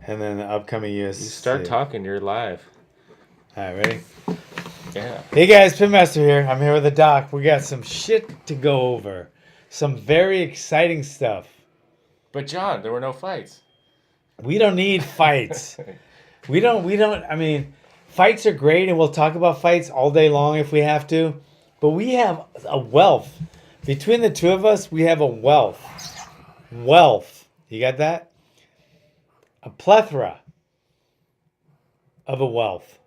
and then the upcoming UFC. You start talking, you're live. All right, ready? Yeah. Hey guys, Pitmaster here. I'm here with the doc. We got some shit to go over. Some very exciting stuff. But John, there were no fights. We don't need fights. we don't, I mean, fights are great and we'll talk about fights all day long if we have to. But we have a wealth. Between the two of us, we have a wealth. Wealth. You got that? A plethora of a wealth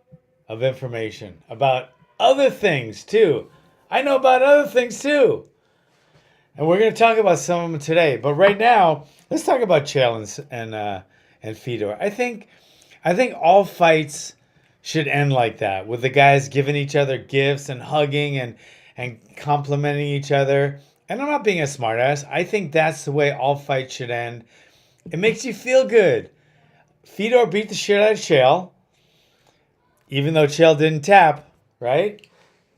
of information about other things too. I know about other things too. And we're going to talk about some of them today. But right now, let's talk about Chael and Fedor. I think all fights should end like that, with the guys giving each other gifts and hugging and complimenting each other. And I'm not being a smartass. I think that's the way all fights should end. It makes you feel good. Fedor beat the shit out of Chael, even though Chael didn't tap, right?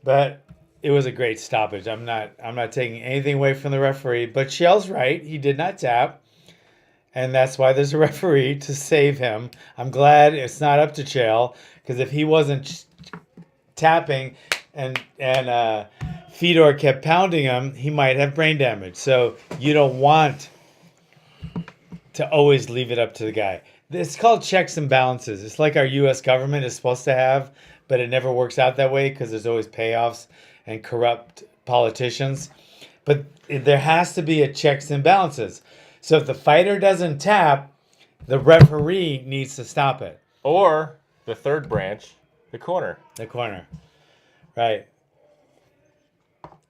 But it was a great stoppage. I'm not taking anything away from the referee, but Chael's right. He did not tap, and that's why there's a referee to save him. I'm glad it's not up to Chael, because if he wasn't tapping and Fedor kept pounding him, he might have brain damage. So you don't want to always leave it up to the guy. It's called checks and balances. It's like our U.S. government is supposed to have, but it never works out that way because there's always payoffs and corrupt politicians. But there has to be a checks and balances. So if the fighter doesn't tap, the referee needs to stop it. Or the third branch, the corner. The corner, right?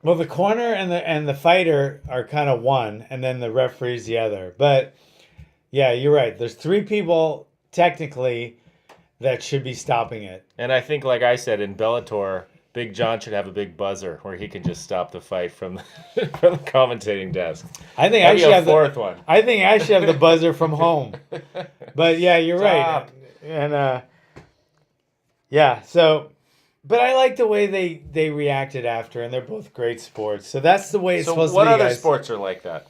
Well, the corner and the fighter are kind of one, and then the referee's the other. But yeah, you're right. There's three people technically that should be stopping it. And I think, like I said, in Bellator, Big John should have a big buzzer where he can just stop the fight from from the commentating desk. I think I should have fourth one. I think I should have the buzzer from home. But yeah, you're Stop. right. And yeah, so but I like the way they reacted after, and they're both great sports. So that's the way it's supposed to be. So what other guys. sports are like that?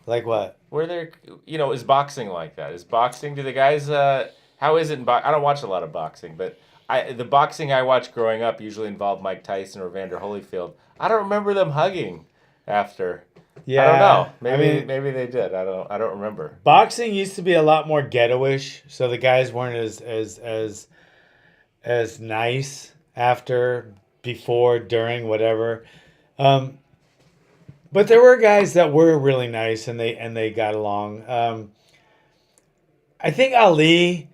Like what? Where they're, is boxing like that? Is boxing, do the guys, how is it in I don't watch a lot of boxing, but the boxing I watched growing up usually involved Mike Tyson or Vander Holyfield. I don't remember them hugging after. Yeah, I don't know. Maybe they did. I don't remember. Boxing used to be a lot more ghetto-ish, so the guys weren't as nice after, before, during, whatever. But there were guys that were really nice and they got along. I think Ali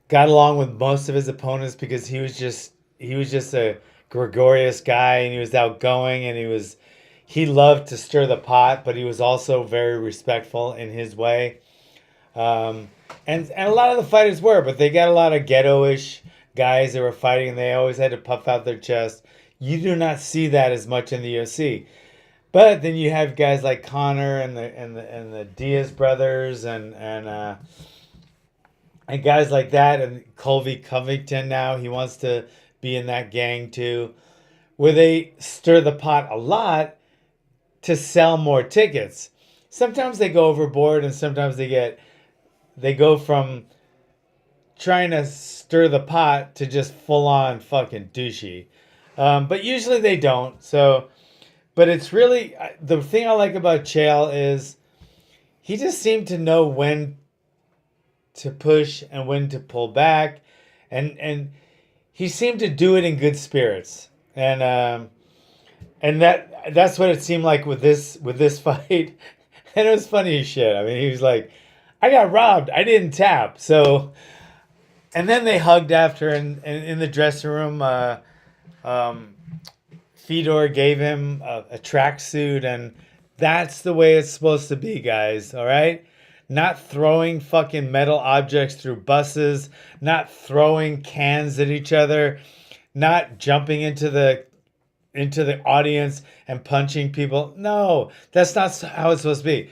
got along with most of his opponents because he was just a gregarious guy, and he was outgoing, and he loved to stir the pot, but he was also very respectful in his way. And a lot of the fighters were, but they got a lot of ghetto-ish guys that were fighting, and they always had to puff out their chest. You do not see that as much in the UFC. But then you have guys like Connor and the Diaz brothers and guys like that, and Colby Covington now, he wants to be in that gang too, where they stir the pot a lot to sell more tickets. Sometimes they go overboard, and sometimes they go from trying to stir the pot to just full on fucking douchey. But usually they don't. So. But it's really, the thing I like about Chael is he just seemed to know when to push and when to pull back. And he seemed to do it in good spirits. And that's what it seemed like with this fight. And it was funny as shit. I mean, he was like, I got robbed. I didn't tap. So, and then they hugged after in the dressing room. Fedor gave him a tracksuit, and that's the way it's supposed to be, guys, all right? Not throwing fucking metal objects through buses, not throwing cans at each other, not jumping into the audience and punching people. No, that's not how it's supposed to be.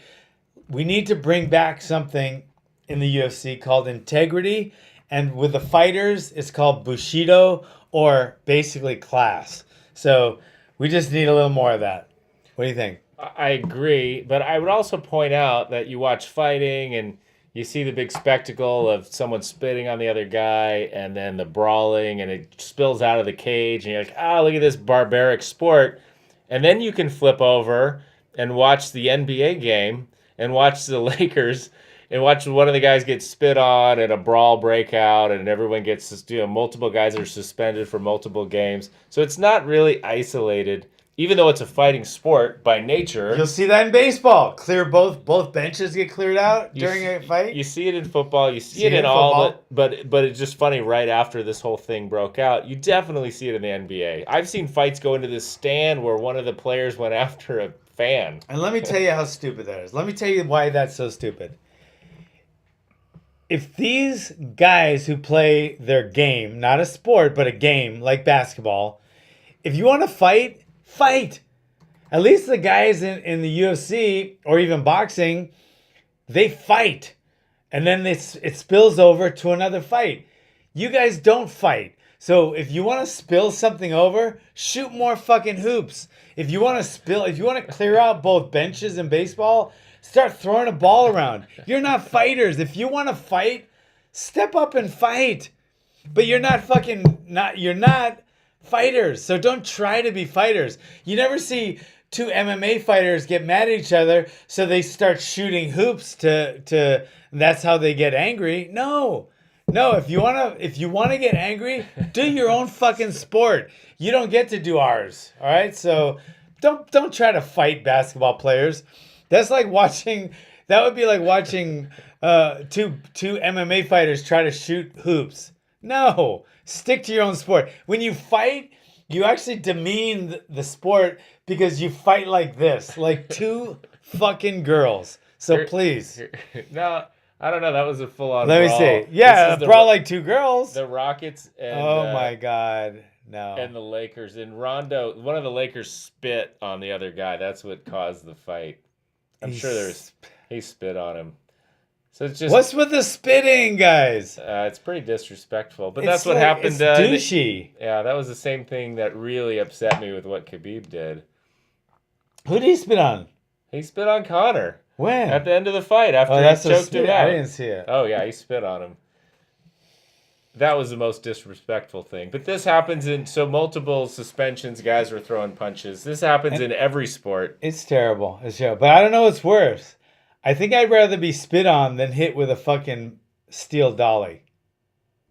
We need to bring back something in the UFC called integrity, and with the fighters, it's called Bushido, or basically class. So we just need a little more of that. What do you think? I agree, but I would also point out that you watch fighting and you see the big spectacle of someone spitting on the other guy and then the brawling and it spills out of the cage and you're like, oh, look at this barbaric sport. And then you can flip over and watch the NBA game and watch the Lakers and watch one of the guys get spit on and a brawl break out and everyone gets, multiple guys are suspended for multiple games. So it's not really isolated. Even though it's a fighting sport by nature. You'll see that in baseball. Both benches get cleared out during a fight. You see it in football. You see it in all. But it's just funny. Right after this whole thing broke out, you definitely see it in the NBA. I've seen fights go into this stand where one of the players went after a fan. And let me tell you how stupid that is. Let me tell you why that's so stupid. If these guys who play their game, not a sport, but a game like basketball, if you want to fight. At least the guys in the UFC or even boxing, they fight. And then it spills over to another fight. You guys don't fight. So if you want to spill something over, shoot more fucking hoops. If you want to clear out both benches in baseball, start throwing a ball around. You're not fighters. If you want to fight, step up and fight. But you're not fighters, so don't try to be fighters. You never see two MMA fighters get mad at each other, so they start shooting hoops to that's how they get angry. No. If you wanna get angry, do your own fucking sport. You don't get to do ours. All right, so don't try to fight basketball players. That would be like watching two MMA fighters try to shoot hoops. No. Stick to your own sport. When you fight, you actually demean the sport because you fight like this, like two fucking girls. So please. No, I don't know. That was a full-on Let brawl. me see. Yeah, a brawl like two girls. The Rockets and... Oh, my God. No. And the Lakers. And Rondo, one of the Lakers spit on the other guy. That's what caused the fight. I'm sure he spit on him. So it's just, what's with the spitting, guys? It's pretty disrespectful, but that's what happened. It's douchey. Yeah, that was the same thing that really upset me with what Khabib did. Who did he spit on? He spit on Conor. When? At the end of the fight, after he choked him out. I didn't see it. Oh yeah, he spit on him. That was the most disrespectful thing. But this happens so multiple suspensions, guys were throwing punches. This happens in every sport. It's terrible. But I don't know what's worse. I think I'd rather be spit on than hit with a fucking steel dolly.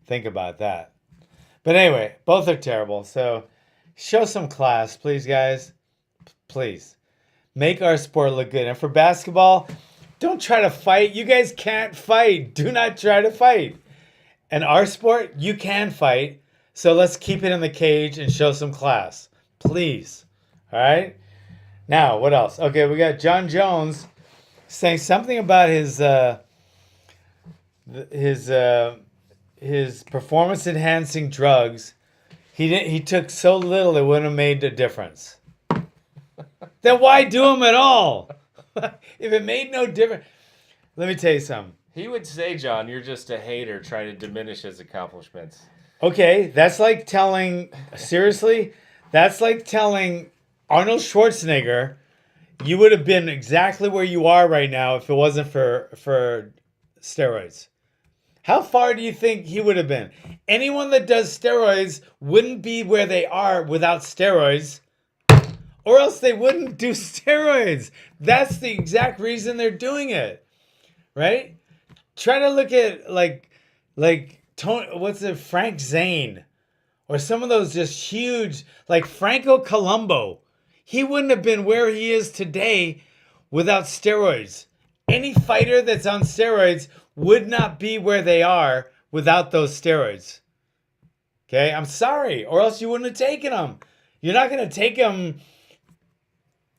Think about that. But anyway, both are terrible. So show some class, please, guys. Please. Make our sport look good. And for basketball, don't try to fight. You guys can't fight. Do not try to fight. And our sport, you can fight. So let's keep it in the cage and show some class. Please. All right? Now, what else? Okay, we got John Jones saying something about his performance enhancing drugs. He took so little it wouldn't have made a difference. Then why do them at all? If it made no difference. Let me tell you something. He would say, John, you're just a hater trying to diminish his accomplishments. Okay, that's like telling Arnold Schwarzenegger, you would have been exactly where you are right now if it wasn't for steroids. How far do you think he would have been? Anyone that does steroids wouldn't be where they are without steroids, or else they wouldn't do steroids. That's the exact reason they're doing it, right? Try to look at like Tony, Frank Zane, or some of those just huge, like Franco Columbo. He wouldn't have been where he is today without steroids. Any fighter that's on steroids would not be where they are without those steroids. Okay, I'm sorry, or else you wouldn't have taken them. You're not going to take them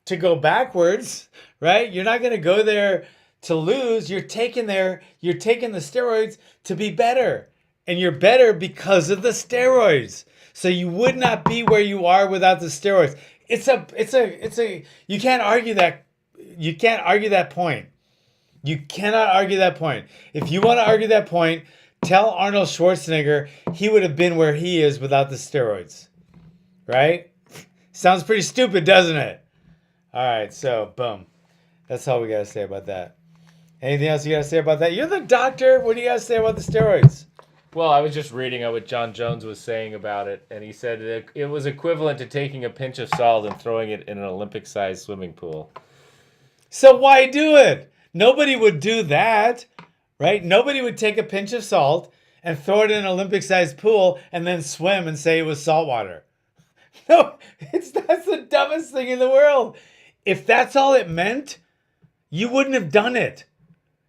to go backwards, right? You're not going to go there to lose. You're taking the steroids to be better. And you're better because of the steroids. So you would not be where you are without the steroids. You can't argue that. You can't argue that point. You cannot argue that point. If you want to argue that point, tell Arnold Schwarzenegger he would have been where he is without the steroids. Right? Sounds pretty stupid, doesn't it? All right, so boom. That's all we got to say about that. Anything else you got to say about that? You're the doctor. What do you got to say about the steroids? Well, I was just reading what John Jones was saying about it, and he said it was equivalent to taking a pinch of salt and throwing it in an Olympic-sized swimming pool. So why do it? Nobody would do that, right? Nobody would take a pinch of salt and throw it in an Olympic-sized pool and then swim and say it was salt water. No, that's the dumbest thing in the world. If that's all it meant, you wouldn't have done it.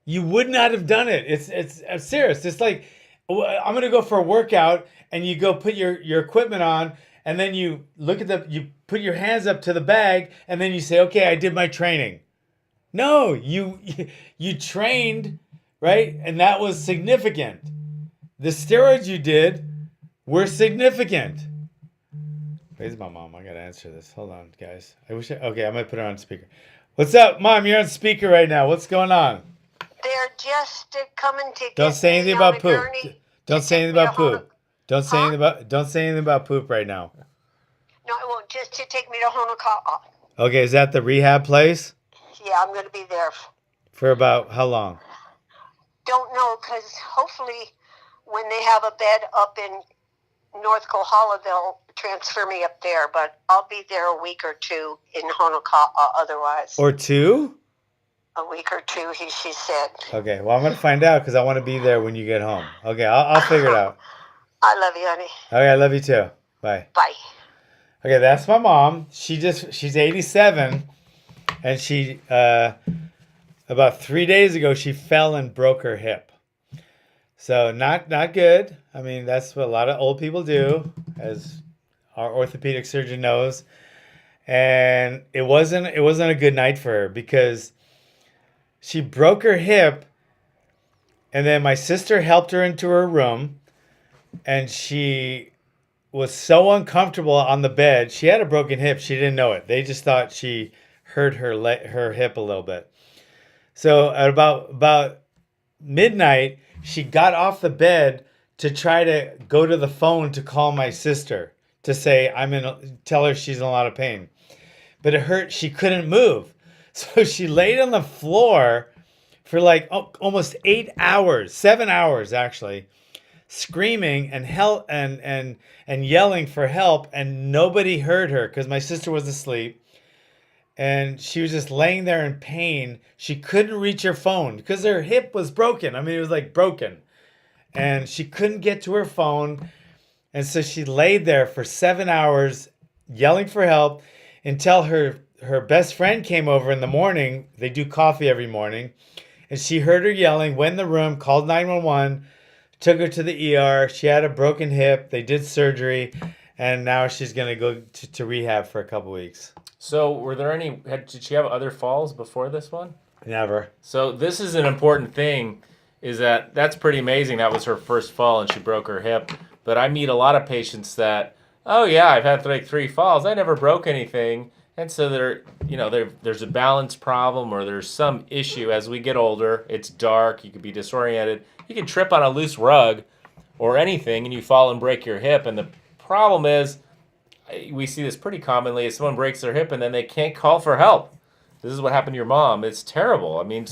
You would not have done it. It's serious. It's like, I'm gonna go for a workout, and you go put your equipment on, and then you you put your hands up to the bag, and then you say, okay, I did my training. No, you trained, right? And that was significant. The steroids you did were significant. Where's my mom? I gotta answer this. Hold on, guys. Okay, I'm gonna put her on speaker. What's up, Mom? You're on speaker right now. What's going on? They're just coming to Don't get say anything me on about a poop. gurney Don't to say take anything me about to Hono- poop. Don't say anything about poop right now. No, well, just to take me to Honoka'a. Okay, is that the rehab place? Yeah, I'm going to be there. For about how long? Don't know, because hopefully when they have a bed up in North Kohala, they'll transfer me up there. But I'll be there a week or two in Honoka'a otherwise. Or 2? A week or two, she said. Okay, well, I'm going to find out because I want to be there when you get home. Okay, I'll figure it out. I love you, honey. Okay, I love you too. Bye. Bye. Okay, that's my mom. She's 87, and she about 3 days ago she fell and broke her hip. So not good. I mean, that's what a lot of old people do, as our orthopedic surgeon knows. And it wasn't a good night for her because she broke her hip, and then my sister helped her into her room, and she was so uncomfortable on the bed. She had a broken hip. She didn't know it. They just thought she hurt her hip a little bit. So at about midnight, she got off the bed to try to go to the phone to call my sister to say tell her she's in a lot of pain. But it hurt. She couldn't move. So she laid on the floor for like almost 8 hours, 7 hours actually, screaming and yelling for help, and nobody heard her because my sister was asleep, and she was just laying there in pain. She couldn't reach her phone because her hip was broken. I mean, it was like broken, and she couldn't get to her phone, and so she laid there for 7 hours yelling for help until her best friend came over in the morning. They do coffee every morning, and she heard her yelling, went in the room, called 911, took her to the ER. She had a broken hip. They did surgery, and now she's going to go to rehab for a couple weeks. So did she have other falls before this one? Never. So this is an important thing, is that's pretty amazing. That was her first fall and she broke her hip. But I meet a lot of patients that, oh yeah, I've had like 3 falls. I never broke anything. And so there's a balance problem, or there's some issue as we get older. It's dark. You could be disoriented. You can trip on a loose rug or anything and you fall and break your hip. And the problem is, we see this pretty commonly, is someone breaks their hip and then they can't call for help. This is what happened to your mom. It's terrible. I mean,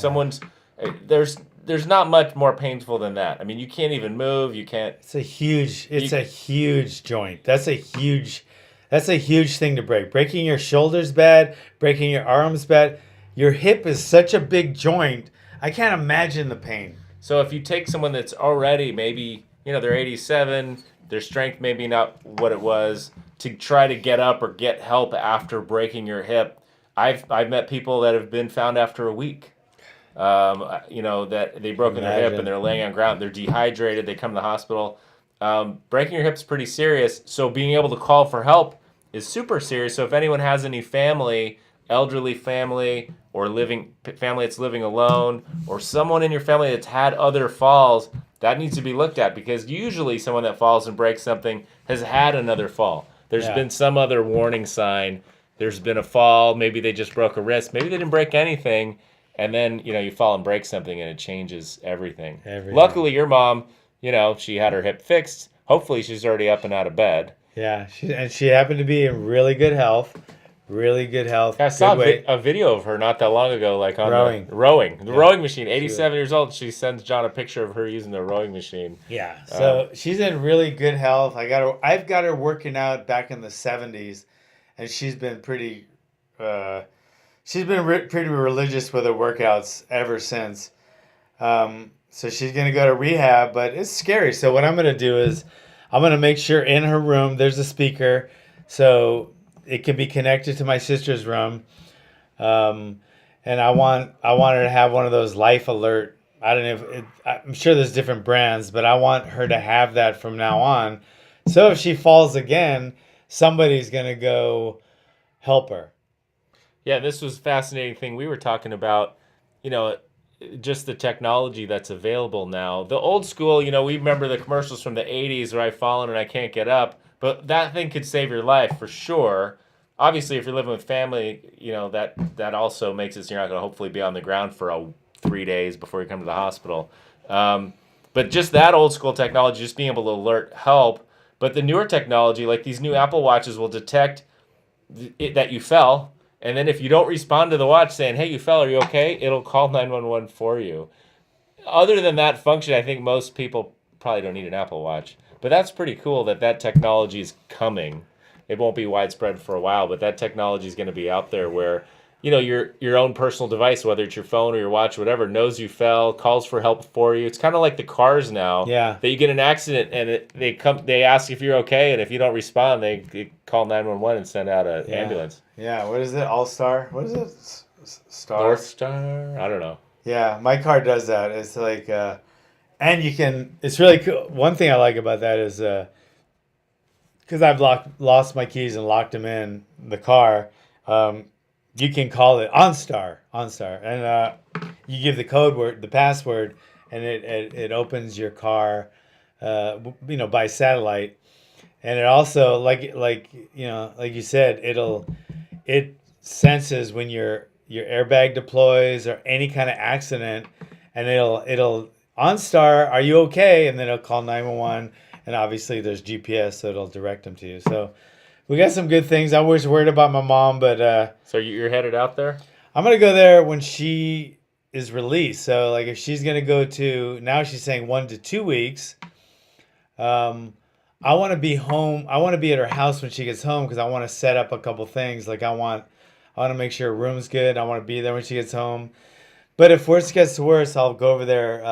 there's not much more painful than that. I mean, you can't even move. You can't. It's a huge joint. That's a huge thing to break. Breaking your shoulders bad, breaking your arms bad. Your hip is such a big joint. I can't imagine the pain. So if you take someone that's already maybe, they're 87, their strength maybe not what it was, to try to get up or get help after breaking your hip. I've met people that have been found after a week. That they've broken their hip and they're laying on ground. They're dehydrated. They come to the hospital. Breaking your hip's pretty serious. So being able to call for help is super serious. So if anyone has any elderly family, or family that's living alone, or someone in your family that's had other falls, that needs to be looked at, because usually someone that falls and breaks something has had another fall. There's been some other warning sign. There's been a fall. Maybe they just broke a wrist. Maybe they didn't break anything. And then, you fall and break something and it changes everything. Luckily, your mom, she had her hip fixed. Hopefully, she's already up and out of bed. Yeah, she happened to be in really good health, really good health. I saw good weight. a video of her not that long ago, like on Rowing. the rowing machine. She 87 years old. She sends John a picture of her using the rowing machine. Yeah, so she's in really good health. I've got her working out back in the 70s, and she's been pretty pretty religious with her workouts ever since. So she's gonna go to rehab, but it's scary. So what I'm gonna do is I'm gonna make sure in her room there's a speaker, so it can be connected to my sister's room. And I want her to have one of those life alert. I don't know I'm sure there's different brands, but I want her to have that from now on. So if she falls again, somebody's gonna go help her. Yeah, this was a fascinating thing we were talking about. Just the technology that's available now. The old school, we remember the commercials from the 80s where I've fallen and I can't get up, but that thing could save your life for sure. Obviously, if you're living with family, that also makes it so you're not going to hopefully be on the ground for 3 days before you come to the hospital. But just that old school technology, just being able to alert help. But the newer technology, like these new Apple Watches, will detect that you fell. And then if you don't respond to the watch saying, hey, you fell, are you okay? It'll call 911 for you. Other than that function, I think most people probably don't need an Apple Watch. But that's pretty cool that technology is coming. It won't be widespread for a while, but that technology is going to be out there where, your own personal device, whether it's your phone or your watch, whatever, knows you fell, calls for help for you. It's kind of like the cars now. Yeah. That you get in an accident and they ask if you're okay, and if you don't respond, they call 911 and send out an ambulance. Yeah, what is it? All-Star? What is it? Star? North Star? I don't know. Yeah, my car does that. It's like, and it's really cool. One thing I like about that is, because I've lost my keys and locked them in the car, you can call it OnStar, and you give the code word, the password, and it opens your car, by satellite, and it also like you said, it senses when your airbag deploys or any kind of accident, and it'll OnStar, are you okay? And then it'll call 911, and obviously there's GPS, so it'll direct them to you. So we got some good things. I was worried about my mom, but So you're headed out there? I'm gonna go there when she is released. So like if she's gonna go to, now she's saying 1 to 2 weeks. I want to be home. I want to be at her house when she gets home because I want to set up a couple things. Like I want to make sure her room's good. I want to be there when she gets home. But if worse gets to worse, I'll go over there.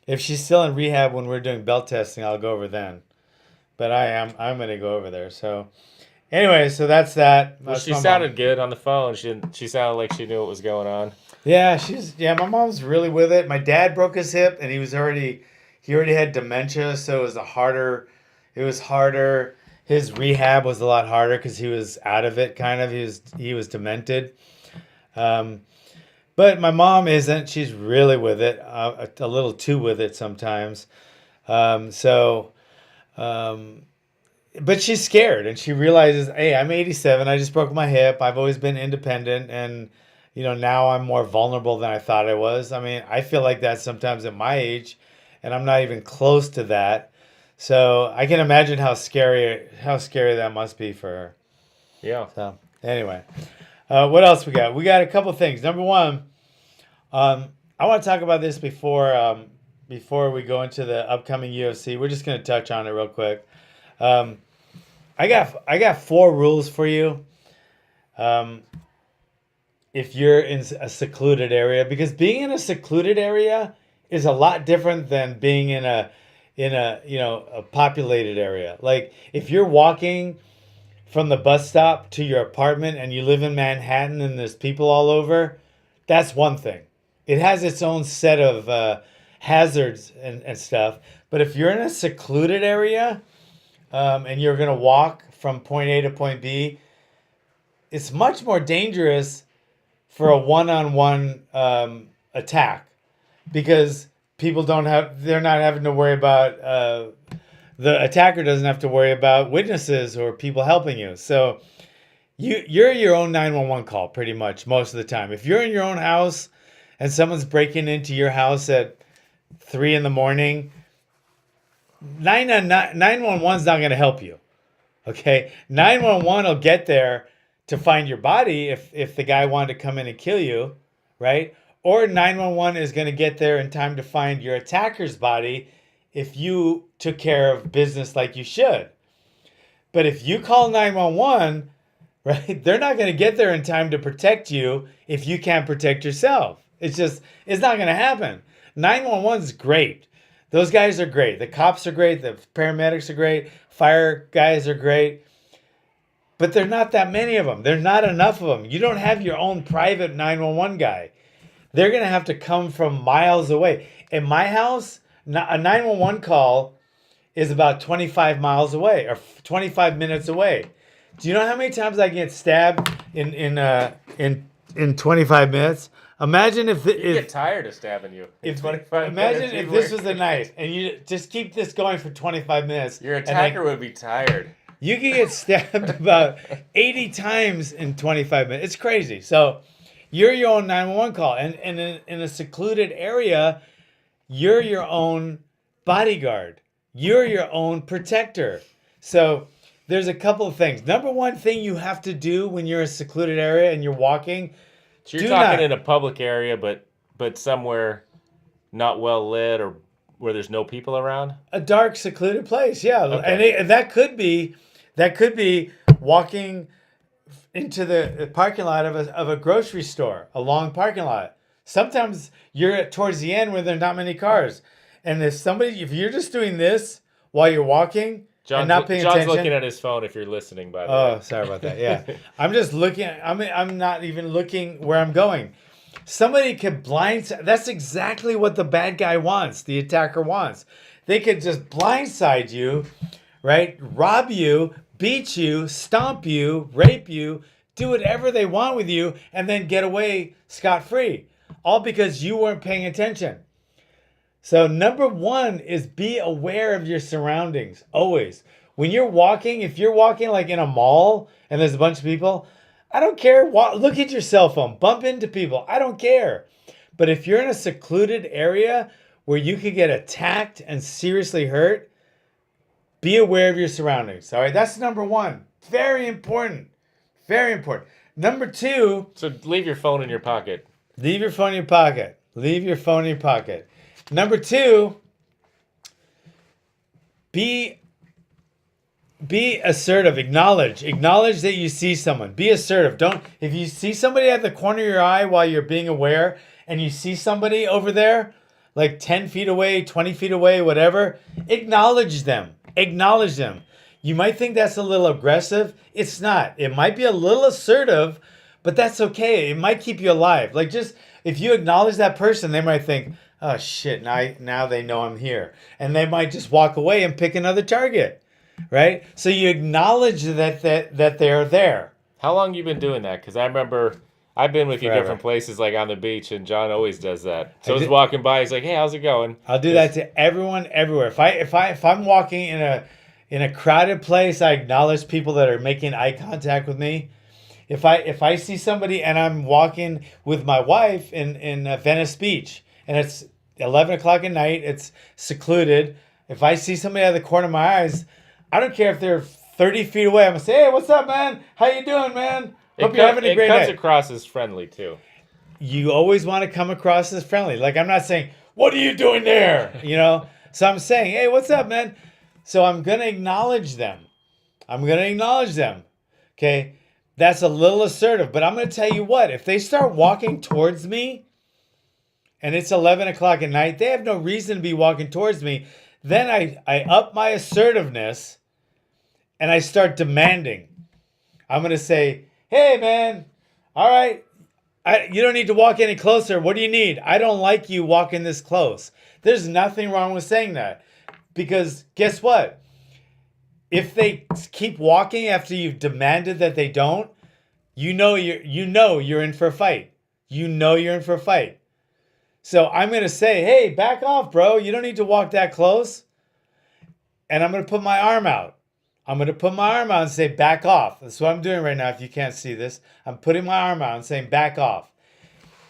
If she's still in rehab when we're doing belt testing, I'll go over then. But I'm gonna go over there. So anyway, so that's that. Well, That's she my sounded mom. good on the phone. She sounded like she knew what was going on. Yeah, my mom's really with it. My dad broke his hip and he already had dementia, so it was harder. His rehab was a lot harder because he was out of it, kind of. He was demented. But my mom isn't. She's really with it, a little too with it sometimes. But she's scared, and she realizes, hey, I'm 87. I just broke my hip. I've always been independent, and now I'm more vulnerable than I thought I was. I mean, I feel like that sometimes at my age, and I'm not even close to that. So I can imagine how scary that must be for her. Yeah. So anyway, what else we got? We got a couple things. Number one, I want to talk about this before we go into the upcoming UFC. We're just going to touch on it real quick. I got 4 rules for you. If you're in a secluded area, because being in a secluded area is a lot different than being in a populated area. Like if you're walking from the bus stop to your apartment and you live in Manhattan and there's people all over, that's one thing. It has its own set of hazards and stuff. But if you're in a secluded area and you're going to walk from point A to point B, it's much more dangerous for a one-on-one attack because they're not having to worry about, the attacker doesn't have to worry about witnesses or people helping you. So you're your own 911 call pretty much most of the time. If you're in your own house and someone's breaking into your house at 3 a.m, 911's not going to help you. Okay? 911 will get there to find your body if the guy wanted to come in and kill you, right? Or 911 is going to get there in time to find your attacker's body if you took care of business like you should. But if you call 911, right, they're not going to get there in time to protect you if you can't protect yourself. It's not going to happen. 911 is great. Those guys are great. The cops are great. The paramedics are great. Fire guys are great. But there are not that many of them. There's not enough of them. You don't have your own private 911 guy. They're going to have to come from miles away. In my house, a 911 call is about 25 miles away or 25 minutes away. Do you know how many times I get stabbed in 25 minutes? Imagine if you get tired of stabbing you. Imagine if this was a knife and you just keep this going for 25 minutes. Your attacker would be tired. You can get stabbed about 80 times in 25 minutes. It's crazy. So you're your own 911 call. And in a secluded area, you're your own bodyguard. You're your own protector. So there's a couple of things. Number one thing you have to do when you're in a secluded area and you're walking. So you're talking in a public area, but somewhere not well lit or where there's no people around? A dark, secluded place, yeah. Okay. And that could be walking into the parking lot of a grocery store, a long parking lot. Sometimes you're towards the end where there's not many cars. And if you're just doing this while you're walking and not paying attention. John's looking at his phone if you're listening, by the way. Oh, sorry about that. Yeah. I'm just looking. I'm not even looking where I'm going. Somebody could blindside. That's exactly what the bad guy wants, the attacker wants. They could just blindside you, right? Rob you, beat you, stomp you, rape you, do whatever they want with you, and then get away scot-free. All because you weren't paying attention. So number one is be aware of your surroundings, always. When you're walking, if you're walking like in a mall and there's a bunch of people, I don't care. Look at your cell phone, bump into people. I don't care. But if you're in a secluded area where you could get attacked and seriously hurt, be aware of your surroundings. All right, that's number one. Very important. Very important. Number two. So leave your phone in your pocket. Leave your phone in your pocket. Leave your phone in your pocket. Number two, be assertive. Acknowledge that you see someone. Be assertive. If you see somebody at the corner of your eye while you're being aware and you see somebody over there, like 10 feet away, 20 feet away, whatever, acknowledge them. Acknowledge them. You might think that's a little aggressive. It's not. It might be a little assertive, but that's okay. It might keep you alive. Like just, if you acknowledge that person, they might think, oh shit, now they know I'm here. And they might just walk away and pick another target, right? So you acknowledge that they're there. How long you been doing that? Because I remember I've been with you Forever. different places, like on the beach, and John always does that. So he's walking by, he's like, hey, how's it going? I'll do that to everyone, everywhere. If I'm walking in a crowded place, I acknowledge people that are making eye contact with me. If I see somebody and I'm walking with my wife in Venice Beach, and it's 11 o'clock at night, it's secluded. If I see somebody out of the corner of my eyes, I don't care if they're 30 feet away. I'm going to say, hey, what's up, man? How you doing, man? Hope you're having a great night. It comes across as friendly, too. You always want to come across as friendly. Like, I'm not saying, what are you doing there? You know? So I'm saying, hey, what's up, man? So I'm going to acknowledge them. Okay? That's a little assertive. But I'm going to tell you what. If they start walking towards me, and it's 11 o'clock at night, they have no reason to be walking towards me. Then I up my assertiveness and I start demanding. I'm going to say, hey, man, all right, you don't need to walk any closer. What do you need? I don't like you walking this close. There's nothing wrong with saying that. Because guess what? If they keep walking after you've demanded that they don't, you know you're in for a fight. You know you're in for a fight. So I'm going to say, hey, back off, bro. You don't need to walk that close. And I'm going to put my arm out. And say, back off. That's what I'm doing right now if you can't see this. I'm putting my arm out and saying, back off.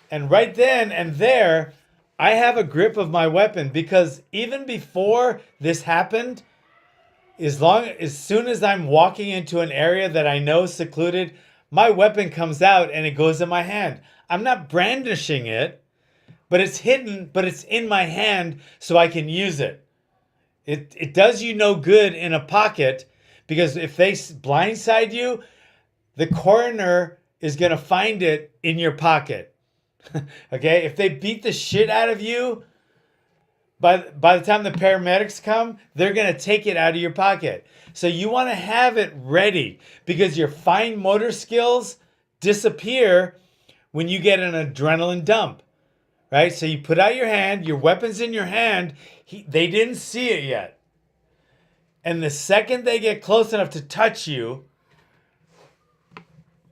And right then and there, I have a grip of my weapon because even before this happened, as soon as I'm walking into an area that I know is secluded, my weapon comes out and it goes in my hand. I'm not brandishing it, but it's hidden, but it's in my hand so I can use it. It does you no good in a pocket because if they blindside you, the coroner is going to find it in your pocket. Okay? If they beat the shit out of you, by the time the paramedics come, they're going to take it out of your pocket. So you want to have it ready because your fine motor skills disappear when you get an adrenaline dump. Right? So you put out your hand, your weapon's in your hand, they didn't see it yet. And the second they get close enough to touch you,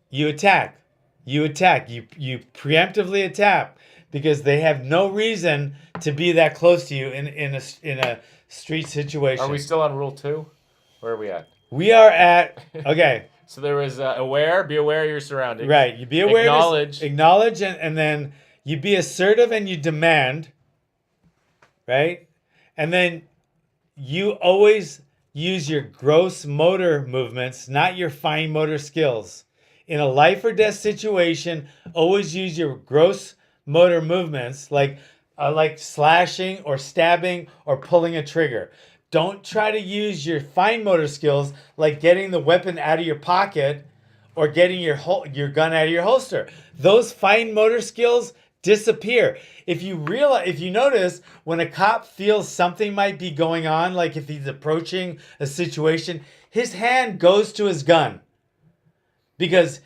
you attack. You preemptively attack because they have no reason to be that close to you in a street situation. Are we still on rule 2? Where are we at? We are at, okay. So there was be aware of your surroundings. Right. You be aware. Acknowledge. And then you be assertive and you demand. Right? And then you always use your gross motor movements, not your fine motor skills. In a life or death situation, always use your gross motor movements like slashing or stabbing or pulling a trigger. Don't try to use your fine motor skills like getting the weapon out of your pocket or getting your gun out of your holster. Those fine motor skills disappear. If you notice when a cop feels something might be going on, like if he's approaching a situation, his hand goes to his gun. Because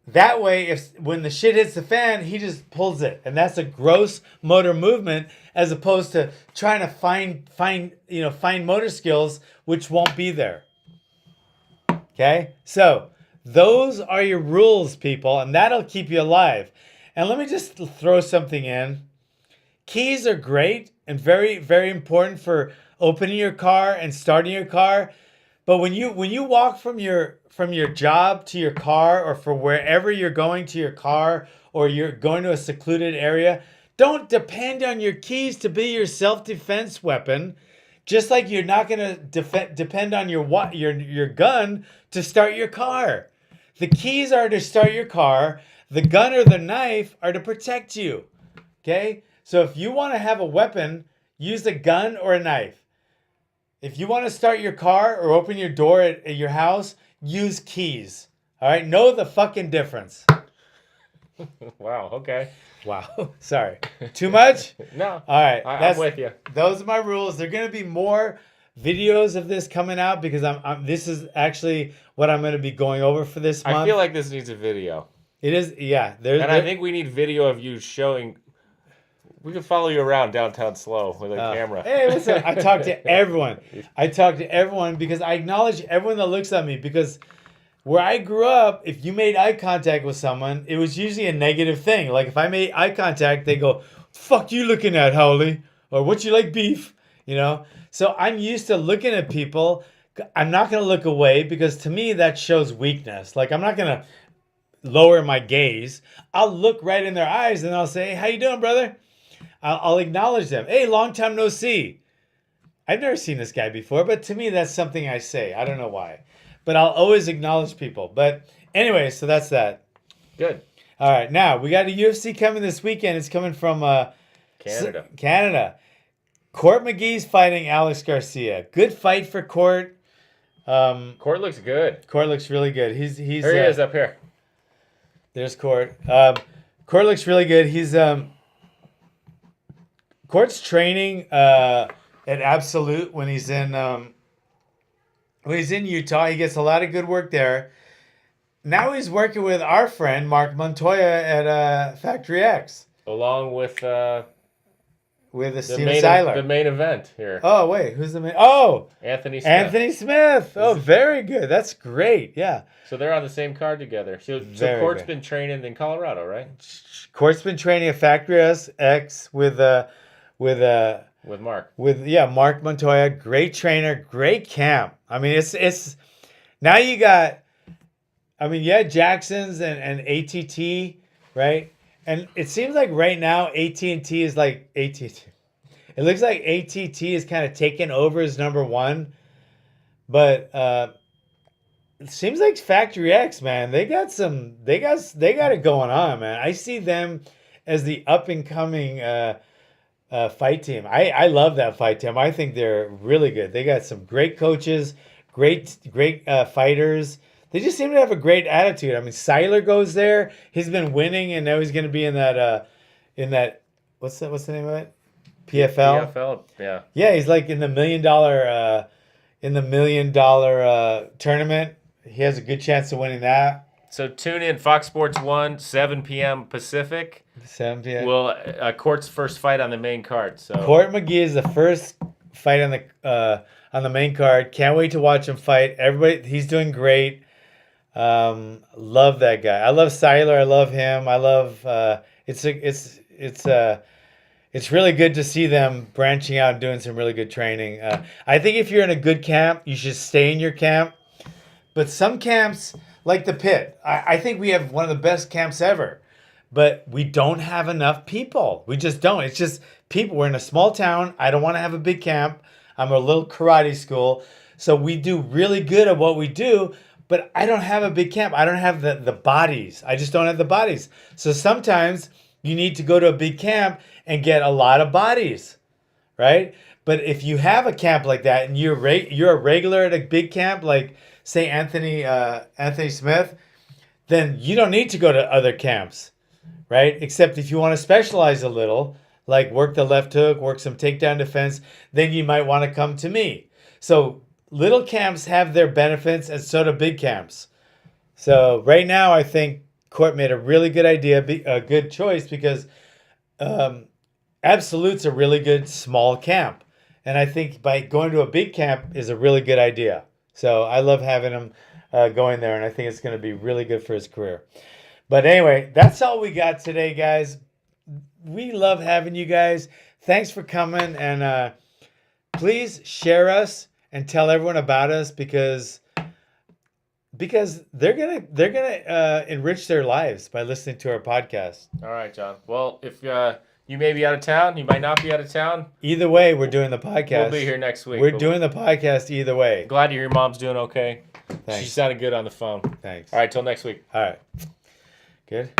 that way, when the shit hits the fan, he just pulls it. And that's a gross motor movement as opposed to trying to find motor skills, which won't be there. Okay? So, those are your rules, people, and that'll keep you alive. And let me just throw something in. Keys are great and very, very important for opening your car and starting your car. But when you walk from your job to your car or for wherever you're going to your car or you're going to a secluded area, don't depend on your keys to be your self-defense weapon. Just like you're not going to depend on your gun to start your car. The keys are to start your car. The gun or the knife are to protect you. Okay? So if you want to have a weapon, use a gun or a knife. If you want to start your car or open your door at your house, use keys. All right? Know the fucking difference. Wow, okay. Wow. Sorry. Too much? No. All right. I'm with you. Those are my rules. There are going to be more videos of this coming out because this is actually what I'm going to be going over for this month. I feel like this needs a video. It is, yeah. I think we need video of you showing. We can follow you around downtown slow with a camera. Hey, listen, I talk to everyone. Because I acknowledge everyone that looks at me because where I grew up, if you made eye contact with someone, it was usually a negative thing. Like if I made eye contact, they go, "Fuck you looking at, Howley?" Or "What you like beef?" You know? So I'm used to looking at people. I'm not going to look away because to me that shows weakness. Like I'm not going to lower my gaze. I'll look right in their eyes and I'll say, "Hey, how you doing, brother?" I'll acknowledge them. "Hey, long time no see." I've never seen this guy before, but to me, that's something I say. I don't know why. But I'll always acknowledge people. But anyway, so that's that. Good. All right. Now, we got a UFC coming this weekend. It's coming from Canada. Court McGee's fighting Alex Garcia. Good fight for Court. Court looks good. Court looks really good. He's Here he is up here. There's Court. Court looks really good. Court's training at Absolute when he's in Utah. He gets a lot of good work there. Now he's working with our friend Mark Montoya at Factory X, along with Steven Seiler. The main event here. Oh wait, who's the main? Oh, Anthony Smith. Anthony Smith. Oh, very good. That's great. Yeah. So they're on the same card together. So Court's been training in Colorado, right? Court's been training at Factory X with Mark. Mark Montoya. Great trainer, great camp. I mean, it's now you got. I mean, yeah, Jackson's and ATT, right? And it seems like right now AT&T is like ATT. It looks like ATT is kind of taken over as number one, but it seems like Factory X, man. They got it going on, man. I see them as the up and coming fight team. I love that fight team. I think they're really good. They got some great coaches, great fighters. They just seem to have a great attitude. I mean, Seiler goes there. He's been winning, and now he's going to be in that what's the name of it? PFL. PFL, yeah. Yeah, he's like in the $1 million tournament. He has a good chance of winning that. So tune in Fox Sports 1, 7 p.m. Pacific. 7 p.m. Well, Court's first fight on the main card. So Court McGee is the first fight on the main card. Can't wait to watch him fight. Everybody, he's doing great. Love that guy. I love Seiler. I love him. I love. It's really good to see them branching out and doing some really good training. I think if you're in a good camp, you should stay in your camp. But some camps, like the Pit, I think we have one of the best camps ever. But we don't have enough people. We just don't. It's just people. We're in a small town. I don't want to have a big camp. I'm a little karate school. So we do really good at what we do. But I don't have a big camp. I don't have the bodies. I just don't have the bodies. So sometimes you need to go to a big camp and get a lot of bodies, right? But if you have a camp like that and you're a regular at a big camp, like say Anthony Smith, then you don't need to go to other camps, right? Except if you want to specialize a little, like work the left hook, work some takedown defense, then you might want to come to me. So little camps have their benefits, and so do big camps. So right now, I think Court made a really good idea, a good choice, because Absolute's a really good small camp. And I think by going to a big camp is a really good idea. So I love having him going there, and I think it's going to be really good for his career. But anyway, that's all we got today, guys. We love having you guys. Thanks for coming, and please share us and tell everyone about us, because they're gonna enrich their lives by listening to our podcast. All right, John. Well, if you may be out of town, you might not be out of town. Either way, we're doing the podcast. We'll be here next week. We're doing the podcast either way. Glad to hear your mom's doing okay. Thanks. She sounded good on the phone. Thanks. All right, till next week. All right. Good.